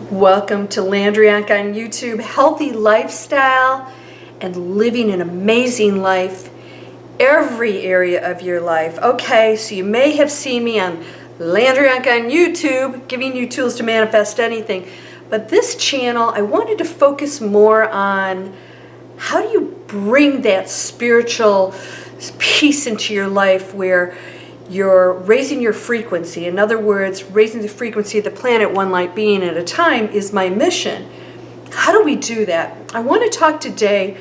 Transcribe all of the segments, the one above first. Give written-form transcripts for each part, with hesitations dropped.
Welcome to Landria Onkka on YouTube. Healthy lifestyle and living an amazing life, every area of your life. Okay, so you may have seen me on Landria Onkka on YouTube, giving you tools to manifest anything. But this channel, I wanted to focus more on how do you bring that spiritual peace into your life where you're raising your frequency. In other words, raising the frequency of the planet one light being at a time is my mission. How do we do that? I want to talk today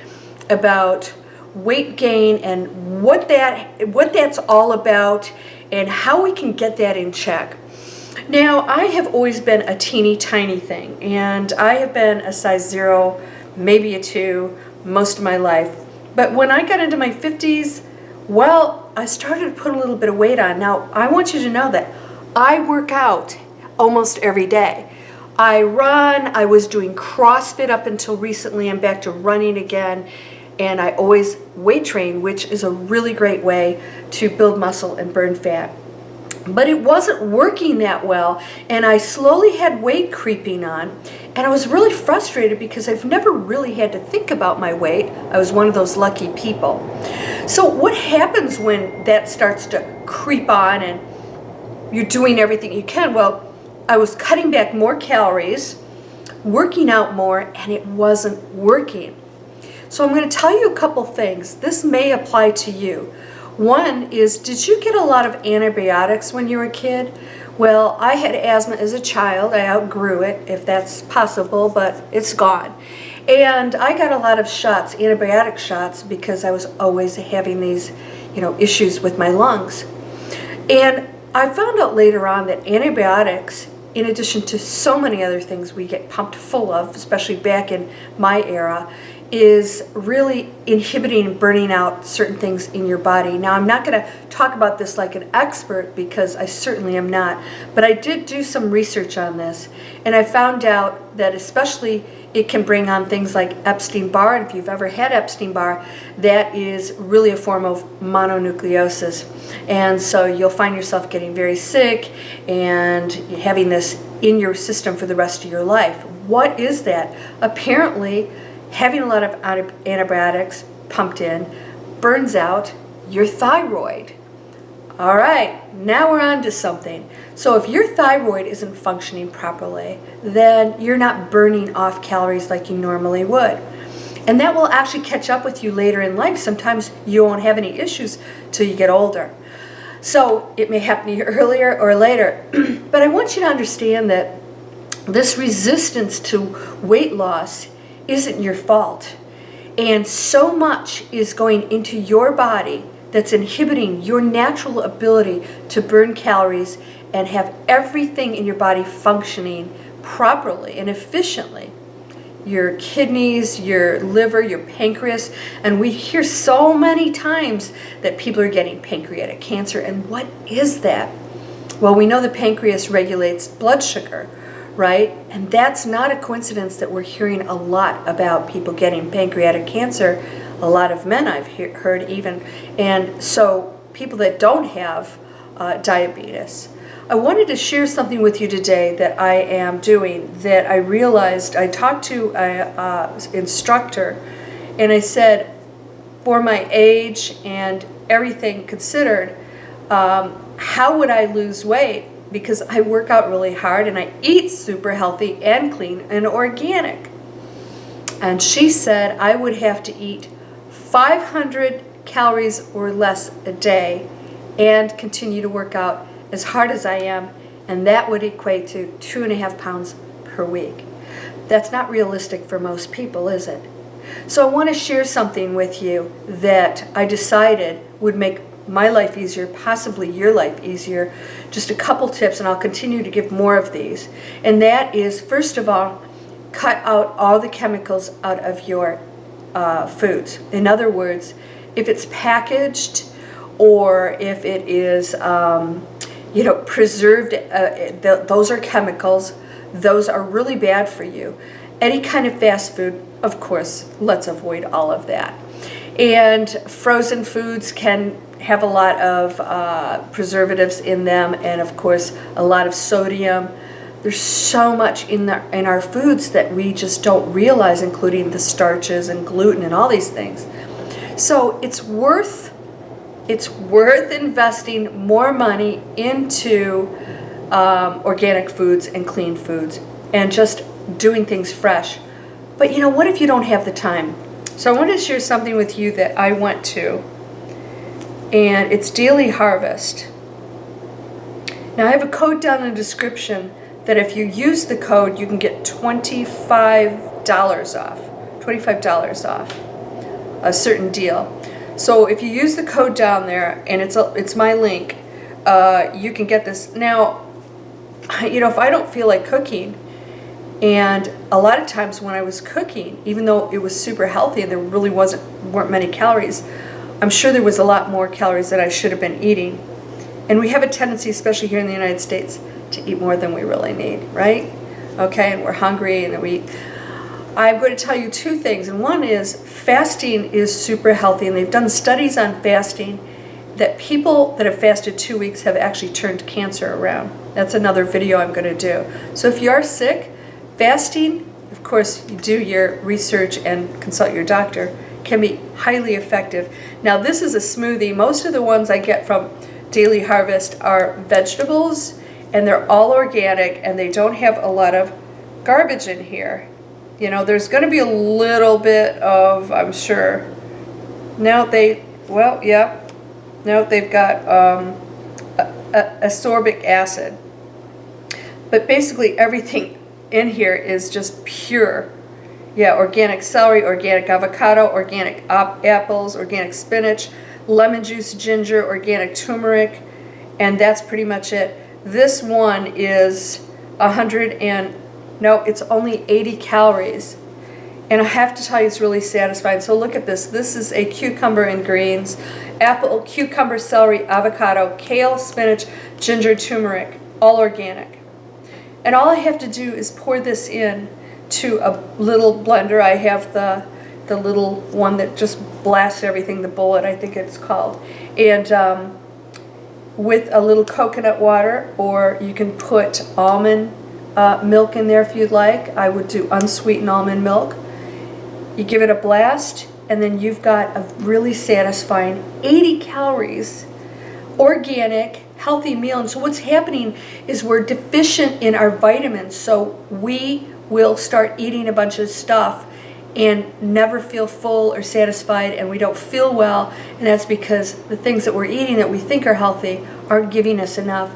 about weight gain and what that's all about and how we can get that in check. Now, I have always been a teeny tiny thing, and I have been a size 0, maybe a 2 most of my life. But when I got into my 50s, well, I started to put a little bit of weight on. Now, I want you to know that I work out almost every day. I run. I was doing CrossFit up until recently. I'm back to running again. And I always weight train, which is a really great way to build muscle and burn fat. But it wasn't working that well, and I slowly had weight creeping on, and I was really frustrated because I've never really had to think about my weight. I was one of those lucky people. So what happens when that starts to creep on and you're doing everything you can? Well, I was cutting back more calories, working out more, and it wasn't working. So I'm going to tell you a couple things. This may apply to you. One is, did you get a lot of antibiotics when you were a kid? Well, I had asthma as a child. I outgrew it, if that's possible, but it's gone. And I got a lot of shots, antibiotic shots, because I was always having these, issues with my lungs. And I found out later on that antibiotics, in addition to so many other things we get pumped full of, especially back in my era, is really inhibiting and burning out certain things in your body. Now, I'm not going to talk about this like an expert because I certainly am not, but I did do some research on this, and I found out that especially it can bring on things like Epstein-Barr, and if you've ever had Epstein-Barr, that is really a form of mononucleosis. And so you'll find yourself getting very sick and having this in your system for the rest of your life. What is that? Apparently, having a lot of antibiotics pumped in burns out your thyroid. All right, now we're on to something. So if your thyroid isn't functioning properly, then you're not burning off calories like you normally would. And that will actually catch up with you later in life. Sometimes you won't have any issues till you get older. So it may happen to you earlier or later. But I want you to understand that this resistance to weight loss isn't your fault. And so much is going into your body that's inhibiting your natural ability to burn calories and have everything in your body functioning properly and efficiently. Your kidneys, your liver, your pancreas, and we hear so many times that people are getting pancreatic cancer. And what is that? Well, we know the pancreas regulates blood sugar, right? And that's not a coincidence that we're hearing a lot about people getting pancreatic cancer. A lot of men I've heard even. And so people that don't have diabetes. I wanted to share something with you today that I am doing that I realized. I talked to an instructor and I said, for my age and everything considered, how would I lose weight? Because I work out really hard and I eat super healthy and clean and organic. And she said I would have to eat 500 calories or less a day and continue to work out as hard as I am, and that would equate to 2.5 pounds per week. That's not realistic for most people, is it? So I want to share something with you that I decided would make my life easier, possibly your life easier. Just a couple tips, and I'll continue to give more of these. And that is, first of all, cut out all the chemicals out of your foods. In other words, if it's packaged or if it is, you know, preserved, those are chemicals. Those are really bad for you. Any kind of fast food, of course, let's avoid all of that. And frozen foods can have a lot of preservatives in them, and of course a lot of sodium. There's so much in our foods that we just don't realize, including the starches and gluten and all these things. So it's worth investing more money into organic foods and clean foods and just doing things fresh. But you know, what if you don't have the time? So I want to share something with you that I went to, and it's Daily Harvest. Now I have a code down in the description that if you use the code, you can get $25 off a certain deal. So if you use the code down there, and it's my link, you can get this. Now, you know, if I don't feel like cooking, and a lot of times when I was cooking, even though it was super healthy and there really weren't many calories, I'm sure there was a lot more calories that I should have been eating. And we have a tendency, especially here in the United States, to eat more than we really need, right? Okay, and we're hungry, and I'm going to tell you two things. And one is fasting is super healthy, and they've done studies on fasting that people that have fasted 2 weeks have actually turned cancer around. That's another video I'm going to do. So if you are sick, fasting, of course, you do your research and consult your doctor, can be highly effective. Now this is a smoothie. Most of the ones I get from Daily Harvest are vegetables, and they're all organic, and they don't have a lot of garbage in here. You know, there's going to be a little bit of, I'm sure. Now they've got ascorbic acid. But basically everything in here is just pure. Yeah, organic celery, organic avocado, organic apples, organic spinach, lemon juice, ginger, organic turmeric, and that's pretty much it. This one is it's only 80 calories. And I have to tell you, it's really satisfying. So look at this. This is a cucumber and greens, apple, cucumber, celery, avocado, kale, spinach, ginger, turmeric, all organic. And all I have to do is pour this in to a little blender. I have the little one that just blasts everything, the bullet, I think it's called. And with a little coconut water, or you can put almond milk in there if you'd like. I would do unsweetened almond milk. You give it a blast, and then you've got a really satisfying 80 calories, organic, healthy meal. And so what's happening is we're deficient in our vitamins, so we will start eating a bunch of stuff and never feel full or satisfied, and we don't feel well, and that's because the things that we're eating that we think are healthy aren't giving us enough.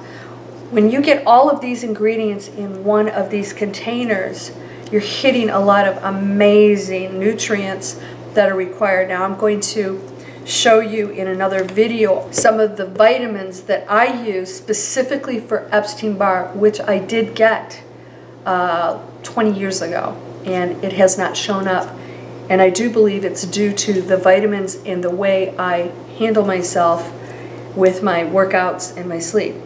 When you get all of these ingredients in one of these containers, you're hitting a lot of amazing nutrients that are required. Now I'm going to show you in another video some of the vitamins that I use specifically for Epstein-Barr, which I did get 20 years ago, and it has not shown up. And I do believe it's due to the vitamins and the way I handle myself with my workouts and my sleep.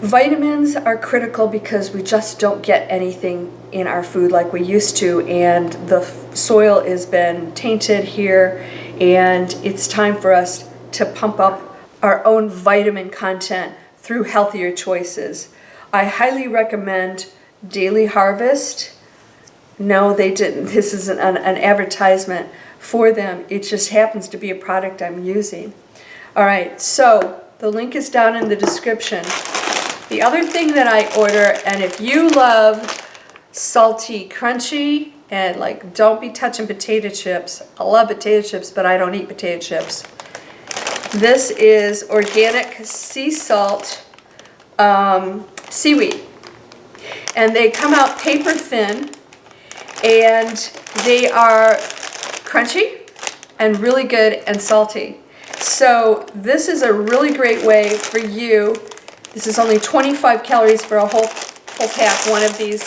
Vitamins are critical because we just don't get anything in our food like we used to, and the soil has been tainted here, and it's time for us to pump up our own vitamin content through healthier choices. I highly recommend Daily Harvest. No, they didn't. This isn't an advertisement for them. It just happens to be a product I'm using. All right, so the link is down in the description. The other thing that I order, and if you love salty, crunchy, and like don't be touching potato chips. I love potato chips, but I don't eat potato chips. This is organic sea salt seaweed. And they come out paper thin, and they are crunchy and really good and salty. So this is a really great way for you. This is only 25 calories for a whole pack, one of these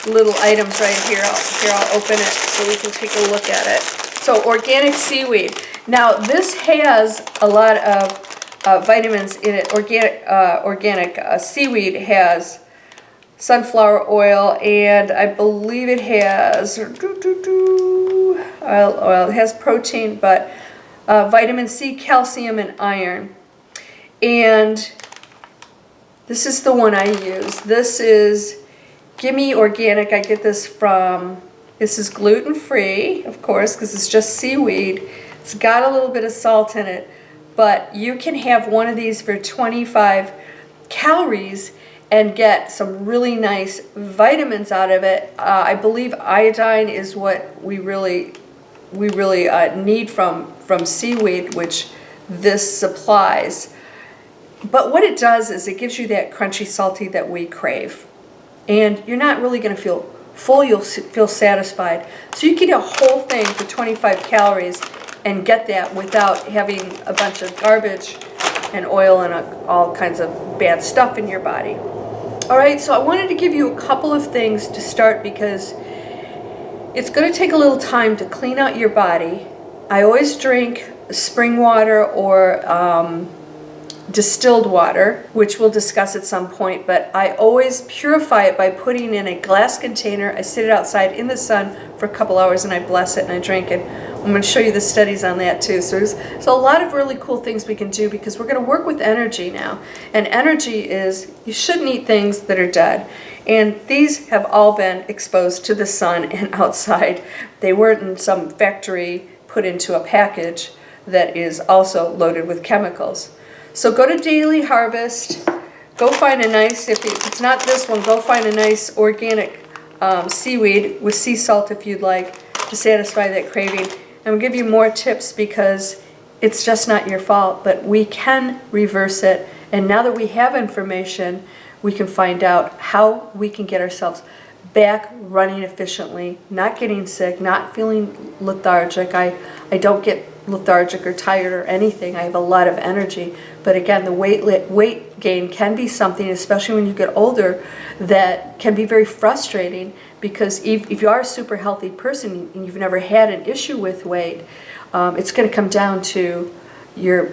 little items right here. I'll open it so we can take a look at it. So organic seaweed. Now this has a lot of vitamins in it. Organic seaweed has sunflower oil, and I believe it has oil. It has protein, but vitamin C, calcium, and iron. And this is the one I use. This is Gimme Organic. I get this from, this is gluten-free, of course, because it's just seaweed. It's got a little bit of salt in it, but you can have one of these for 25 calories and get some really nice vitamins out of it. I believe iodine is what we really need from seaweed, which this supplies. But what it does is it gives you that crunchy, salty that we crave. And you're not really going to feel full, you'll feel satisfied. So you can eat a whole thing for 25 calories and get that without having a bunch of garbage and oil and all kinds of bad stuff in your body. All right, so I wanted to give you a couple of things to start because it's going to take a little time to clean out your body. I always drink spring water or distilled water, which we'll discuss at some point, but I always purify it by putting in a glass container. I sit it outside in the sun for a couple hours and I bless it and I drink it. I'm going to show you the studies on that too. So there's a lot of really cool things we can do because we're going to work with energy now. And energy is, you shouldn't eat things that are dead. And these have all been exposed to the sun and outside. They weren't in some factory put into a package that is also loaded with chemicals. So go to Daily Harvest, go find a nice, if it's not this one, go find a nice organic seaweed with sea salt if you'd like to satisfy that craving. And we'll give you more tips because it's just not your fault, but we can reverse it. And now that we have information, we can find out how we can get ourselves back running efficiently, not getting sick, not feeling lethargic. I don't get lethargic or tired or anything. I have a lot of energy. But again, the weight gain can be something, especially when you get older, that can be very frustrating because if you are a super healthy person and you've never had an issue with weight, it's going to come down to your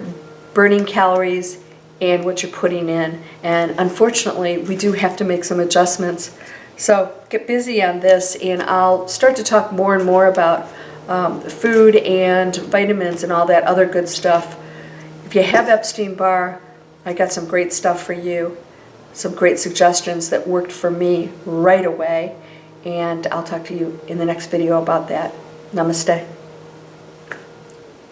burning calories and what you're putting in. And unfortunately, we do have to make some adjustments. So get busy on this, and I'll start to talk more and more about food and vitamins and all that other good stuff. If you have Epstein-Barr, I got some great stuff for you, some great suggestions that worked for me right away, and I'll talk to you in the next video about that. Namaste.